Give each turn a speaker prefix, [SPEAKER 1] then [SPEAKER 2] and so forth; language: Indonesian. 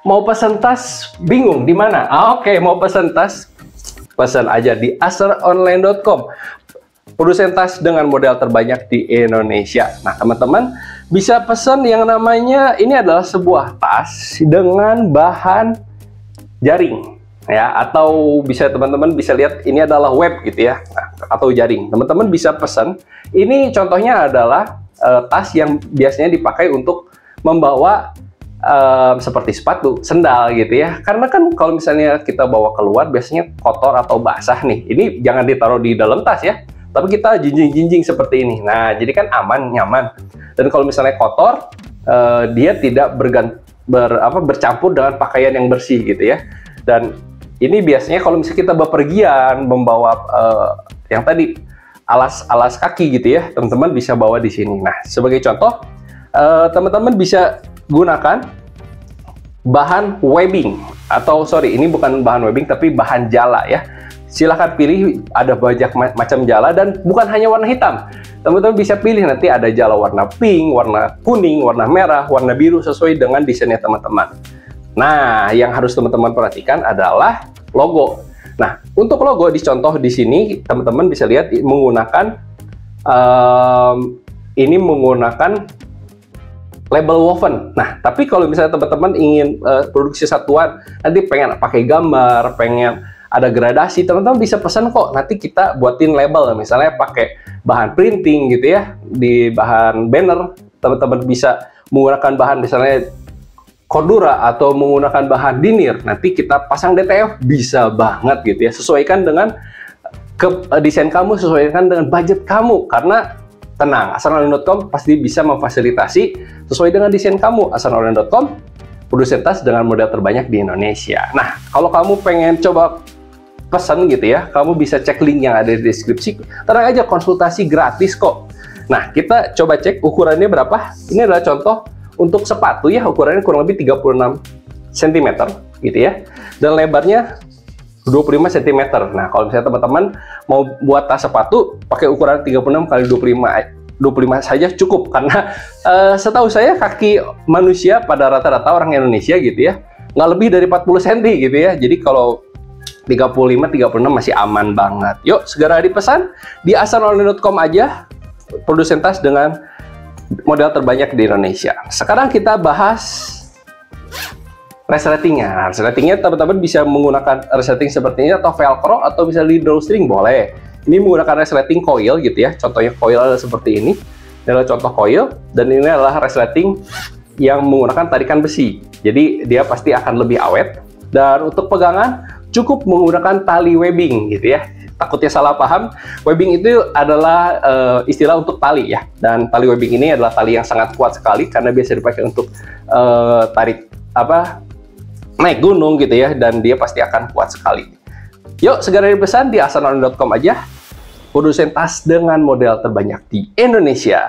[SPEAKER 1] Mau pesan tas bingung di mana? Oke, mau pesan tas, pesan aja di asaronline.com. Produsen tas dengan model terbanyak di Indonesia. Nah, teman-teman bisa pesan yang namanya, ini adalah sebuah tas dengan bahan jaring ya, atau bisa teman-teman bisa lihat ini adalah web gitu ya, atau jaring. Teman-teman bisa pesan. Ini contohnya adalah tas yang biasanya dipakai untuk membawa seperti sepatu, sendal gitu ya. Karena kan kalau misalnya kita bawa keluar biasanya kotor atau basah nih. Ini jangan ditaruh di dalam tas ya, tapi kita jinjing-jinjing seperti ini. Nah, jadi kan aman, nyaman. Dan kalau misalnya kotor, dia tidak bercampur dengan pakaian yang bersih gitu ya. Dan ini biasanya kalau misalnya kita bepergian membawa yang tadi alas kaki gitu ya, teman-teman bisa bawa di sini. Nah, sebagai contoh, teman-teman bisa gunakan bahan webbing, atau sorry, ini bukan bahan webbing tapi bahan jala ya. Silahkan pilih, ada banyak macam jala dan bukan hanya warna hitam. Teman-teman bisa pilih, nanti ada jala warna pink, warna kuning, warna merah, warna biru sesuai dengan desainnya teman-teman. Nah, yang harus teman-teman perhatikan adalah logo. Nah, untuk logo dicontoh di sini, teman-teman bisa lihat menggunakan ini menggunakan label woven. Nah, tapi kalau misalnya teman-teman ingin produksi satuan, nanti pengen pakai gambar, pengen ada gradasi, teman-teman bisa pesan kok. Nanti kita buatin label, misalnya pakai bahan printing gitu ya, di bahan banner, teman-teman bisa menggunakan bahan misalnya Cordura atau menggunakan bahan dinier. Nanti kita pasang DTF, bisa banget gitu ya. Sesuaikan dengan desain kamu, sesuaikan dengan budget kamu. Karena tenang, asaronline.com pasti bisa memfasilitasi sesuai dengan desain kamu. asaronline.com, produsen tas dengan model terbanyak di Indonesia. Nah, kalau kamu pengen coba pesan gitu ya, kamu bisa cek link yang ada di deskripsi. Tenang aja, konsultasi gratis kok. Nah, kita coba cek ukurannya berapa. Ini adalah contoh untuk sepatu ya, ukurannya kurang lebih 36 cm gitu ya. Dan lebarnya 25 cm. Nah, kalau misalnya teman-teman mau buat tas sepatu pakai ukuran 36 kali 25 saja cukup, karena setahu saya kaki manusia pada rata-rata orang Indonesia gitu ya, nggak lebih dari 40 cm gitu ya. Jadi kalau 35-36 masih aman banget. Yuk, segera dipesan di asaronline.com aja, produsen tas dengan model terbanyak di Indonesia. Sekarang kita bahas resletingnya. Resletingnya teman-teman bisa menggunakan resleting seperti ini, atau velcro, atau bisa lead drawstring boleh. Ini menggunakan resleting coil gitu ya. Contohnya coil adalah seperti ini. Ini adalah contoh coil, dan ini adalah resleting yang menggunakan tarikan besi. Jadi dia pasti akan lebih awet. Dan untuk pegangan cukup menggunakan tali webbing gitu ya. Takutnya salah paham, webbing itu adalah istilah untuk tali ya. Dan tali webbing ini adalah tali yang sangat kuat sekali, karena biasa dipakai untuk tarik naik gunung gitu ya, dan dia pasti akan kuat sekali. Yuk, segera dipesan di asaronline.com aja, produsen tas dengan model terbanyak di Indonesia.